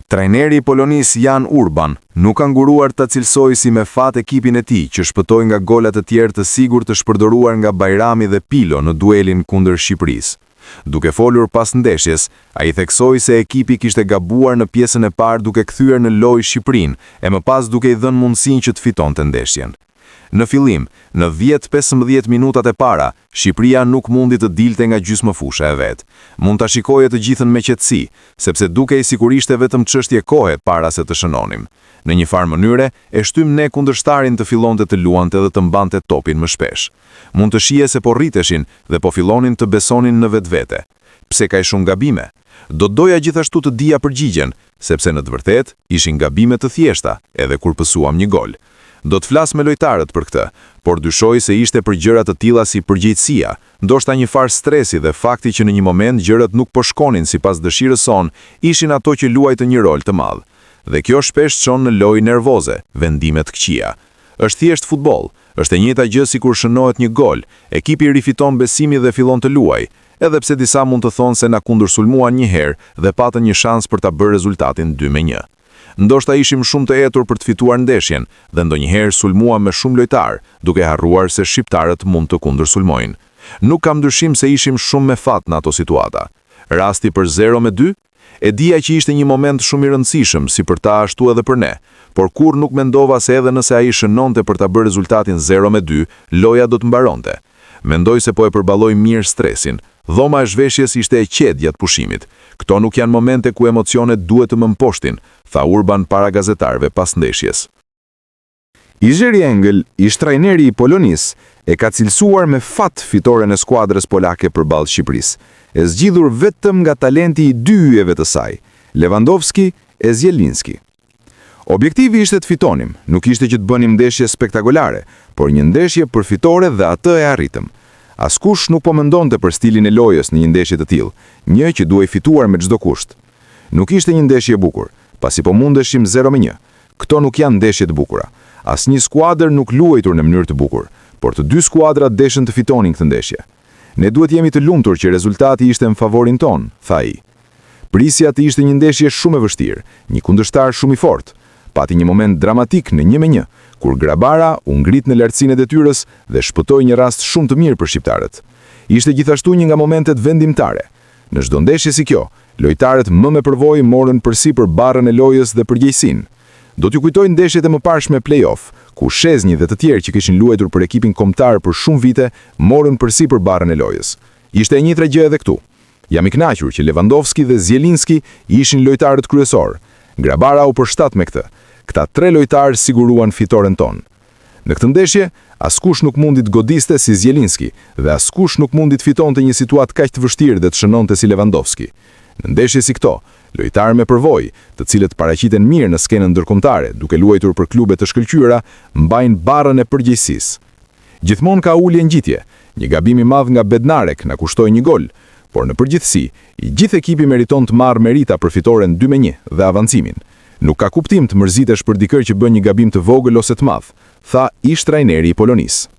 Trajneri i Polonisë Jan Urban nuk ka nguruar ta cilësojë si me fat ekipin e tij që shpëtoi nga golat të tjerë të sigurt të shpërdoruar nga Bajrami dhe Pilo në duelin kundër Shqipërisë. Duke folur pas ndeshjes, ai theksoi se ekipi kishte gabuar në pjesën e parë duke kthyer në lojë Shqipërinë e më pas duke i dhënë mundësinë që të fitonte ndeshjen. Në fillim, në 10-15 minutat e para, Shqipëria nuk mundi të dilte nga gjysmëfusha e vet. Mund ta shikoje të gjithën me qetësi, sepse dukej sikur ishte vetëm çështje kohe para se të shënonim. Në një farë mënyre, e shtym ne kundërshtarin të fillonte të luante dhe të mbante topin më shpesh. Mund të shije se po rriteshin dhe po fillonin të besonin në vetvete. Pse ka shumë gabime? Do doja gjithashtu të dija përgjigjen, sepse në të vërtetë ishin gabime të thjeshta, edhe kur pësuam një gol. Do të flas me lojtarët për këtë, por dyshoj se ishte për gjëra të tilla si përgjegjësia, ndoshta një farë stresi dhe fakti që në një moment gjërat nuk po shkonin sipas dëshirës son, ishin ato që luajtë një rol të madh. Dhe kjo shpesh çon në lojë nervoze, vendime të këqija. Është thjesht futboll, është e njëjta gjë sikur shënohet një gol, ekipi rifiton besimin dhe fillon të luajë, edhe pse disa mund të thonë se na kundërsulmuan një herë dhe patën një shans për ta bërë rezultatin 2-1. Ndoshta ishim shumë të etur për të fituar ndeshjen dhe ndonjëherë sulmuam me shumë lojtar, duke harruar se shqiptarët mund të kundërsulmojnë. Nuk kam dyshim se ishim shumë me fat në ato situata. Rasti për 0-2? E dija që ishte një moment shumë i rëndësishëm si për ta ashtu edhe për ne, por kur nuk mendova se edhe nëse ai shënonte për ta bërë rezultatin 0-2, loja do të mbaronte. Mendoj se po e përballoj mirë stresin. Dhoma e zhveshjes ishte e qetë gjatë pushimit. Këto nuk janë momente ku emocionet duhet të më mposhtin, tha Urban para gazetarëve pas ndeshjes. Jerzy Engel, ish trajneri i Polonisë, e ka cilësuar me fat fitoren e skuadrës polake përballë Shqipërisë, e zgjidhur vetëm nga talenti i dy yjeve të saj, Lewandowski e Zielinski. Objektivi ishte të fitonim, nuk ishte që të bënim ndeshje spektakolare, por një ndeshje për fitore dhe atë e arritëm. Askush nuk po mendonte për stilin e lojës në një ndeshje të tillë, një që duhej fituar me çdo kusht. Nuk ishte një ndeshje e bukur, pasi po mundeshim 0-1. Këto nuk janë ndeshje të bukura. Asnjë skuadër nuk luajtur në mënyrë të bukur, por të dy skuadrat deshën të fitonin këtë ndeshje. Ne duhet jemi të lumtur që rezultati ishte në favorin ton, tha ai. Prisja të ishte një ndeshje shumë e vështirë, një kundërshtar shumë i fortë. Pati një moment dramatik në 1-1, kur Grabara u ngrit në lartësinë e detyrës dhe shpëtoi një rast shumë të mirë për shqiptarët. Ishte gjithashtu një nga momentet vendimtare. Në çdo ndeshje si kjo, lojtarët më me përvojë morën përsipër barrën e lojës dhe përgjegjësinë. Do t'ju kujtoj ndeshjet e mëparshme play-off, ku Szczesny dhe të tjerë që kishin luajtur për ekipin kombëtar për shumë vite, morën përsipër barrën e lojës. Ishte e njëjta gjë edhe këtu. Jam i kënaqur që Lewandowski dhe Zielinski ishin lojtarët kryesor. Grabara u përshtat me këtë. Këta tre lojtarë siguruan fitoren tonë. Në këtë ndeshje, askush nuk mundi të godiste si Zielinski dhe askush nuk mundi të fitonte një situatë kaq të vështirë dhe të shënonte si Lewandowski. Në ndeshje si këto, lojtarë me përvojë, të cilët paraqiten mirë në skenën ndërkombëtare, duke luajtur për klube të shkëlqyera, mbajnë barrën e përgjegjësisë. Gjithmonë ka ulje ngjitje. Një gabim i madh nga Bednarek na kushtoi një gol, por në përgjithësi, i gjithë ekipi meriton të marrë merita për fitoren 2-1 dhe avancimin. Nuk ka kuptim të mërzitesh për dikër që bën një gabim të vogël ose të madh, tha ish trajneri i Polonisë.